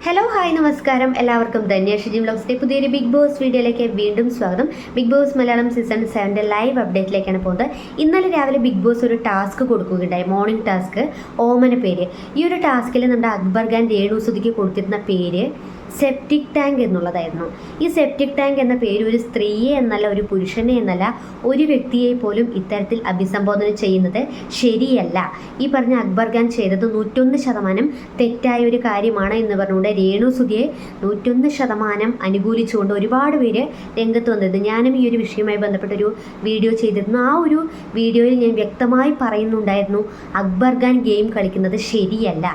Hello hi നമസ്കാരം എല്ലാവർക്കും ധന്യാഷ് gym വ്ലോഗ്സിൻ്റെ പുതിയൊരു ബിഗ് ബോസ് വീഡിയോയിലേക്ക് വീണ്ടും സ്വാഗതം. Big boss Malayalam season 7 live അപ്ഡേറ്റിലേക്കാണ് പോകുന്നത്. ഇന്നലെ രാവിലെ ബിഗ് ബോസ് ഒരു ടാസ്ക് കൊടുക്കുകയുണ്ടായി, മോർണിംഗ് ടാസ്ക്, ഓമന പേര്. ഈ ഒരു ടാസ്കിൽ നമ്മുടെ അക്ബർ ഖാൻ രേണു സുധിക്ക് കൊടുത്തിരുന്ന പേര് സെപ്റ്റിക് ടാങ്ക് എന്നുള്ളതായിരുന്നു. ഈ സെപ്റ്റിക് ടാങ്ക് എന്ന പേര് ഒരു സ്ത്രീയെ എന്നല്ല, ഒരു പുരുഷനെ എന്നല്ല, ഒരു വ്യക്തിയെ പോലും ഇത്തരത്തിൽ അഭിസംബോധന ചെയ്യുന്നത് ശരിയല്ല. ഈ പറഞ്ഞ അക്ബർ ഖാൻ ചെയ്തത് 101% തെറ്റായ ഒരു കാര്യമാണ് എന്ന് പറഞ്ഞുകൊണ്ട് രേണു സുധിയെ 101% അനുകൂലിച്ചുകൊണ്ട് ഒരുപാട് പേര് രംഗത്ത് വന്നത്. ഞാനും ഈ ഒരു വിഷയവുമായി ബന്ധപ്പെട്ടൊരു വീഡിയോ ചെയ്തിരുന്നു. ആ ഒരു വീഡിയോയിൽ ഞാൻ വ്യക്തമായി പറയുന്നുണ്ടായിരുന്നു, അക്ബർ ഖാൻ ഗെയിം കളിക്കുന്നത് ശരിയല്ല.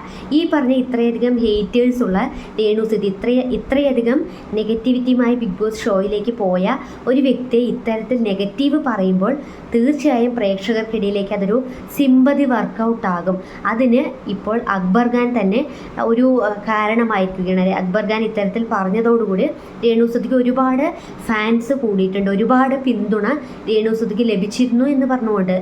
ഈ പറഞ്ഞ ഇത്രയധികം ഹേറ്റേഴ്സുള്ള രേണു സുധി, ഇത്രയധികം നെഗറ്റിവിറ്റിയുമായി ബിഗ് ബോസ് ഷോയിലേക്ക് പോയ ഒരു വ്യക്തിയെ ഇത്തരത്തിൽ നെഗറ്റീവ് പറയുമ്പോൾ തീർച്ചയായും പ്രേക്ഷകർക്കിടയിലേക്ക് അതൊരു സിമ്പതി വർക്കൗട്ട് ആകും. അതിന് ഇപ്പോൾ അക്ബർ ഖാൻ തന്നെ ഒരു കാരണമായിരിക്കുകയാണ്. അക്ബർ ഖാൻ ഇത്തരത്തിൽ പറഞ്ഞതോടുകൂടി രേണു സുധിക്ക് ഒരുപാട് ഫാൻസ് കൂടിയിട്ടുണ്ട്, ഒരുപാട് പിന്തുണ രേണു സുധിക്ക് ലഭിച്ചിരുന്നു എന്ന് പറഞ്ഞുകൊണ്ട്.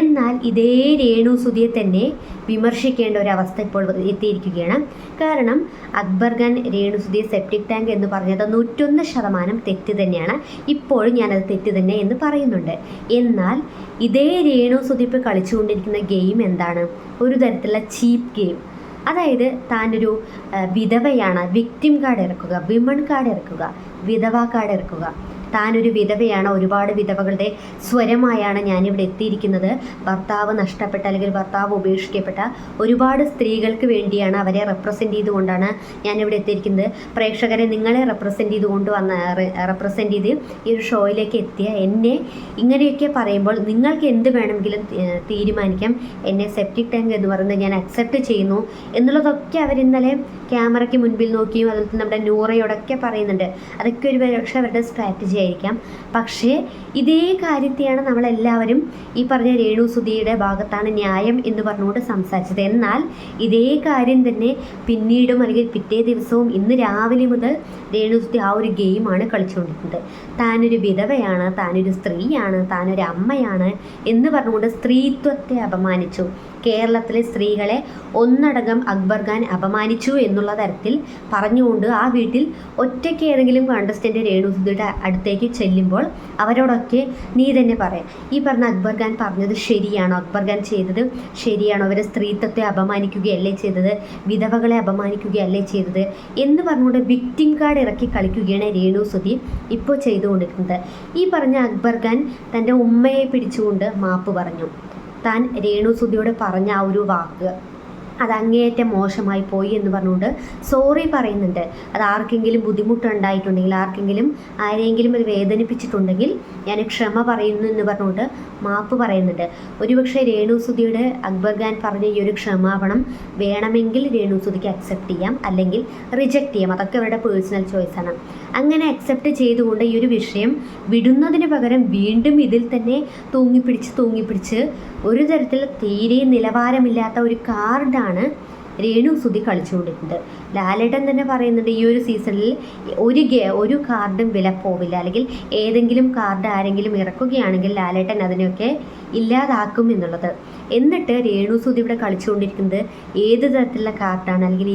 എന്നാൽ ഇതേ രേണു സുധിയെ തന്നെ വിമർശിക്കേണ്ട ഒരു അവസ്ഥ ഇപ്പോൾ എത്തിയിരിക്കുകയാണ്. കാരണം അക്ബർ ഖാൻ രേണു സുധിയെ സെപ്റ്റിക് ടാങ്ക് എന്ന് പറഞ്ഞത് 101% തെറ്റ് തന്നെയാണ്. ഇപ്പോഴും ഞാനത് തെറ്റ് തന്നെ എന്ന് പറയുന്നുണ്ട്. എന്നാൽ ഇതേ രേണു സുധി ഇപ്പോൾ കളിച്ചുകൊണ്ടിരിക്കുന്ന ഗെയിം എന്താണ്? ഒരു തരത്തിലുള്ള ചീപ്പ് ഗെയിം. അതായത് താനൊരു വിധവയാണ്, വിക്ടിം കാർഡ് ഇറക്കുക, വിമൺ കാർഡ് ഇറക്കുക, വിധവ കാർഡ് ഇറക്കുക. താനൊരു വിധവയാണ്, ഒരുപാട് വിധവകളുടെ സ്വരമായാണ് ഞാനിവിടെ എത്തിയിരിക്കുന്നത്. ഭർത്താവ് നഷ്ടപ്പെട്ട അല്ലെങ്കിൽ ഭർത്താവ് ഉപേക്ഷിക്കപ്പെട്ട ഒരുപാട് സ്ത്രീകൾക്ക് വേണ്ടിയാണ്, അവരെ റെപ്രസെൻ്റ് ചെയ്തുകൊണ്ടാണ് ഞാനിവിടെ എത്തിയിരിക്കുന്നത്. പ്രേക്ഷകരെ നിങ്ങളെ റെപ്രസെൻ്റ് ചെയ്ത് ഈ ഒരു ഷോയിലേക്ക് എത്തിയ എന്നെ ഇങ്ങനെയൊക്കെ പറയുമ്പോൾ നിങ്ങൾക്ക് എന്ത് വേണമെങ്കിലും തീരുമാനിക്കാം. എന്നെ സെപ്റ്റിക് ടാങ്ക് എന്ന് പറയുന്നത് ഞാൻ അക്സെപ്റ്റ് ചെയ്യുന്നു എന്നുള്ളതൊക്കെ അവരിന്നലെ ക്യാമറയ്ക്ക് മുൻപിൽ നോക്കിയും അതുപോലെ നമ്മുടെ നൂറയോടൊക്കെ പറയുന്നുണ്ട്. അതൊക്കെ ഒരു പക്ഷേ അവരുടെ സ്ട്രാറ്റജി ആയിരിക്കാം. പക്ഷേ ഇതേ കാര്യത്തെയാണ് നമ്മളെല്ലാവരും ഈ പറഞ്ഞ രേണു സുധിയുടെ ഭാഗത്താണ് ന്യായം എന്ന് പറഞ്ഞുകൊണ്ട് സംസാരിച്ചത്. എന്നാൽ ഇതേ കാര്യം തന്നെ പിന്നീടും അല്ലെങ്കിൽ പിറ്റേ ദിവസവും ഇന്ന് രാവിലെ മുതൽ രേണു സുധി ആ ഒരു ഗെയിമാണ് കളിച്ചുകൊണ്ടിരിക്കുന്നത്. താനൊരു വിധവയാണ്, താനൊരു സ്ത്രീയാണ്, താനൊരു അമ്മയാണ് എന്ന് പറഞ്ഞുകൊണ്ട് സ്ത്രീത്വത്തെ അപമാനിച്ചു. കേരളത്തിലെ സ്ത്രീകളെ ഒന്നടങ്കം അക്ബർ ഖാൻ അപമാനിച്ചു എന്നുള്ള തരത്തിൽ പറഞ്ഞുകൊണ്ട് ആ വീട്ടിൽ ഒറ്റയ്ക്ക് ഏതെങ്കിലും കണ്ടസ്റ്റൻ്റ് രേണു സുധിയുടെ അടുത്തേക്ക് ചെല്ലുമ്പോൾ അവരോടൊക്കെ നീ തന്നെ പറയാം, ഈ പറഞ്ഞ അക്ബർ ഖാൻ പറഞ്ഞത് ശരിയാണോ, അക്ബർ ഖാൻ ചെയ്തത് ശരിയാണോ, അവരെ സ്ത്രീത്വത്തെ അപമാനിക്കുകയല്ലേ ചെയ്തത്, വിധവകളെ അപമാനിക്കുകയല്ലേ ചെയ്തത് എന്ന് പറഞ്ഞുകൊണ്ട് വിക്ടിം കാർഡ് ഇറക്കി കളിക്കുകയാണ് രേണു സുധി ഇപ്പോൾ ചെയ്തുകൊണ്ടിരിക്കുന്നത്. ഈ പറഞ്ഞ അക്ബർ ഖാൻ തൻ്റെ ഉമ്മയെ പിടിച്ചുകൊണ്ട് മാപ്പ് പറഞ്ഞു. താൻ രേണു സുധിയോട് പറഞ്ഞ ആ ഒരു വാക്ക് അത് അങ്ങേയറ്റം മോശമായി പോയി എന്ന് പറഞ്ഞുകൊണ്ട് സോറി പറയുന്നുണ്ട്. അത് ആർക്കെങ്കിലും ബുദ്ധിമുട്ടുണ്ടായിട്ടുണ്ടെങ്കിൽ, ആരെങ്കിലും അത് വേദനിപ്പിച്ചിട്ടുണ്ടെങ്കിൽ ഞാൻ ക്ഷമ പറയുന്നു എന്ന് പറഞ്ഞുകൊണ്ട് മാപ്പ് പറയുന്നുണ്ട്. ഒരുപക്ഷെ രേണു സുധിയുടെ അക്ബർ ഖാൻ പറഞ്ഞ ഈ ഒരു ക്ഷമാപണം വേണമെങ്കിൽ രേണു സുധിക്ക് അക്സെപ്റ്റ് ചെയ്യാം, അല്ലെങ്കിൽ റിജക്റ്റ് ചെയ്യാം. അതൊക്കെ അവരുടെ പേഴ്സണൽ ചോയ്സാണ്. അങ്ങനെ അക്സെപ്റ്റ് ചെയ്തുകൊണ്ട് ഈ ഒരു വിഷയം വിടുന്നതിന് പകരം വീണ്ടും ഇതിൽ തന്നെ തൂങ്ങിപ്പിടിച്ച് ഒരു തരത്തിൽ തീരെ നിലവാരമില്ലാത്ത ഒരു കാർഡാണ് രേണു സുധി കളിച്ചുകൊണ്ടിരിക്കുന്നത്. ലാലേട്ടൻ തന്നെ പറയുന്നുണ്ട് ഈ ഒരു സീസണിൽ ഒരു കാർഡും വില പോവില്ല, അല്ലെങ്കിൽ ഏതെങ്കിലും കാർഡ് ആരെങ്കിലും ഇറക്കുകയാണെങ്കിൽ ലാലേട്ടൻ അതിനെയൊക്കെ ഇല്ലാതാക്കും എന്നുള്ളത്. എന്നിട്ട് രേണു സുധി ഇവിടെ കളിച്ചുകൊണ്ടിരിക്കുന്നത് ഏത് തരത്തിലുള്ള കാർഡാണ്, അല്ലെങ്കിൽ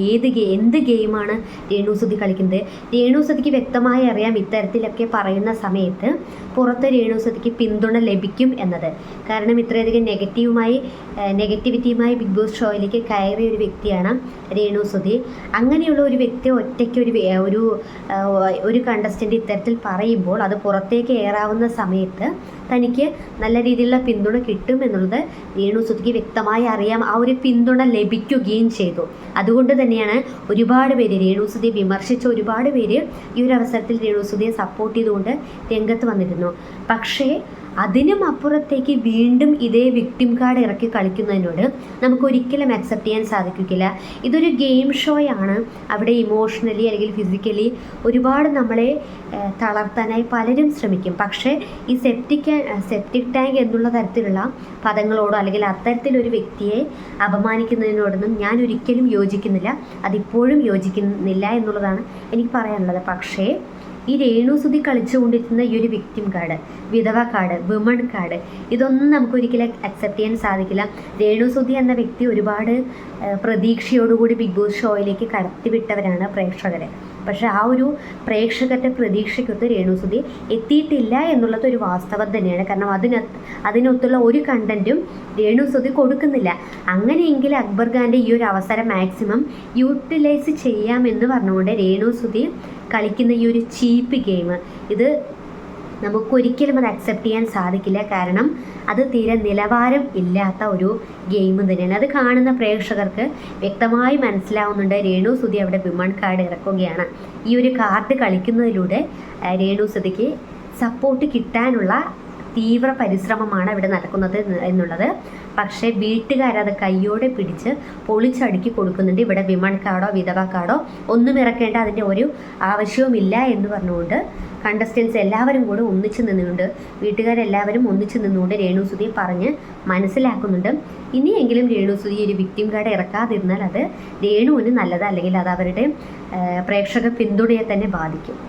എന്ത് ഗെയിമാണ് രേണു സുധി കളിക്കുന്നത്? രേണു സുധിക്ക് വ്യക്തമായി അറിയാം ഇത്തരത്തിലൊക്കെ പറയുന്ന സമയത്ത് പുറത്ത് രേണു സുധിക്ക് പിന്തുണ ലഭിക്കും എന്നത്. കാരണം ഇത്രയധികം നെഗറ്റിവിറ്റിയുമായി ബിഗ് ബോസ് ഷോയിലേക്ക് കയറിയ ഒരു വ്യക്തിയാണ് രേണു സുധി. അങ്ങനെയുള്ള ഒരു വ്യക്തി ഒറ്റയ്ക്ക് ഒരു കണ്ടസ്റ്റൻ്റ് ഇത്തരത്തിൽ പറയുമ്പോൾ അത് പുറത്തേക്ക് ഏറാവുന്ന സമയത്ത് തനിക്ക് നല്ല രീതിയിലുള്ള പിന്തുണ കിട്ടും എന്നുള്ളത് രേണു സുധിക്ക് വ്യക്തമായി അറിയാം. ആ ഒരു പിന്തുണ ലഭിക്കുകയും ചെയ്തു. അതുകൊണ്ട് തന്നെയാണ് ഒരുപാട് പേര് രേണു സുധിയെ വിമർശിച്ച ഒരുപാട് പേര് ഈ ഒരു അവസരത്തിൽ രേണു സുധിയെ സപ്പോർട്ട് ചെയ്തുകൊണ്ട് രംഗത്ത് വന്നിരുന്നു. പക്ഷേ അതിനും അപ്പുറത്തേക്ക് വീണ്ടും ഇതേ വിക്ടിം കാർഡ് ഇറക്കി കളിക്കുന്നതിനോട് നമുക്കൊരിക്കലും അക്സെപ്റ്റ് ചെയ്യാൻ സാധിക്കില്ല. ഇതൊരു ഗെയിം ഷോയാണ്. അവിടെ ഇമോഷണലി അല്ലെങ്കിൽ ഫിസിക്കലി ഒരുപാട് നമ്മളെ തളർത്താനായി പലരും ശ്രമിക്കും. പക്ഷേ ഈ സെപ്റ്റിക് ടാങ്ക് എന്നുള്ള തരത്തിലുള്ള പദങ്ങളോടോ അല്ലെങ്കിൽ അത്തരത്തിലൊരു വ്യക്തിയെ അപമാനിക്കുന്നതിനോടൊന്നും ഞാൻ ഒരിക്കലും യോജിക്കുന്നില്ല. അതിപ്പോഴും യോജിക്കുന്നില്ല എന്നുള്ളതാണ് എനിക്ക് പറയാനുള്ളത്. പക്ഷേ ഈ രേണുസുതി കളിച്ചുകൊണ്ടിരുന്ന ഈ ഒരു വിക്ടിം കാർഡ്, വിധവ കാർഡ്, വിമൺ കാർഡ്, ഇതൊന്നും നമുക്കൊരിക്കലും അക്സെപ്റ്റ് ചെയ്യാൻ സാധിക്കില്ല. രേണുസുതി എന്ന വ്യക്തി ഒരുപാട് പ്രതീക്ഷയോടുകൂടി ബിഗ് ബോസ് ഷോയിലേക്ക് കടത്തിവിട്ടവരാണ് പ്രേക്ഷകരെ. പക്ഷേ ആ ഒരു പ്രേക്ഷകരുടെ പ്രതീക്ഷയ്ക്കൊത്ത് രേണുസുതി എത്തിയിട്ടില്ല എന്നുള്ളത് ഒരു വാസ്തവം തന്നെയാണ്. കാരണം അതിനൊത്തുള്ള ഒരു കണ്ടൻറ്റും രേണുസുതി കൊടുക്കുന്നില്ല. അങ്ങനെയെങ്കിൽ അക്ബർ ഖാൻ്റെ ഈ ഒരു അവസരം മാക്സിമം യൂട്ടിലൈസ് ചെയ്യാമെന്ന് പറഞ്ഞുകൊണ്ട് രേണുസുതി കളിക്കുന്ന ഈ ഒരു ചീപ്പ് ഗെയിം, ഇത് നമുക്കൊരിക്കലും അത് അക്സെപ്റ്റ് ചെയ്യാൻ സാധിക്കില്ല. കാരണം അത് തീരെ നിലവാരം ഇല്ലാത്ത ഒരു ഗെയിം തന്നെയാണ്. അത് കാണുന്ന പ്രേക്ഷകർക്ക് വ്യക്തമായി മനസ്സിലാവുന്നുണ്ട് രേണുസുതി അവിടെ വിമൺ കാർഡ് ഇറക്കുകയാണ്. ഈ ഒരു കാർഡ് കളിക്കുന്നതിലൂടെ രേണുസുതിക്ക് സപ്പോർട്ട് കിട്ടാനുള്ള തീവ്ര പരിശ്രമമാണ് ഇവിടെ നടക്കുന്നത് എന്നുള്ളത്. പക്ഷേ വീട്ടുകാരത് കയ്യോടെ പിടിച്ച് പൊളിച്ചടുക്കി കൊടുക്കുന്നുണ്ട്. ഇവിടെ വിമൺ കാർഡോ വിധവ കാർഡോ ഒന്നും ഇറക്കേണ്ട അതിൻ്റെ ഒരു ആവശ്യവുമില്ല എന്ന് പറഞ്ഞുകൊണ്ട് കണ്ടസ്റ്റൻസ് എല്ലാവരും കൂടെ ഒന്നിച്ച് നിന്നുകൊണ്ട്, വീട്ടുകാരെല്ലാവരും ഒന്നിച്ച് നിന്നുകൊണ്ട് രേണുസുതിയെ പറഞ്ഞ് മനസ്സിലാക്കുന്നുണ്ട്. ഇനിയെങ്കിലും രേണുസുതി ഒരു വിക്ടിം കാർഡ് ഇറക്കാതിരുന്നാൽ അത് രേണുവിന് നല്ലത്, അല്ലെങ്കിൽ അത് അവരുടെ പ്രേക്ഷക പിന്തുണയെ തന്നെ ബാധിക്കും.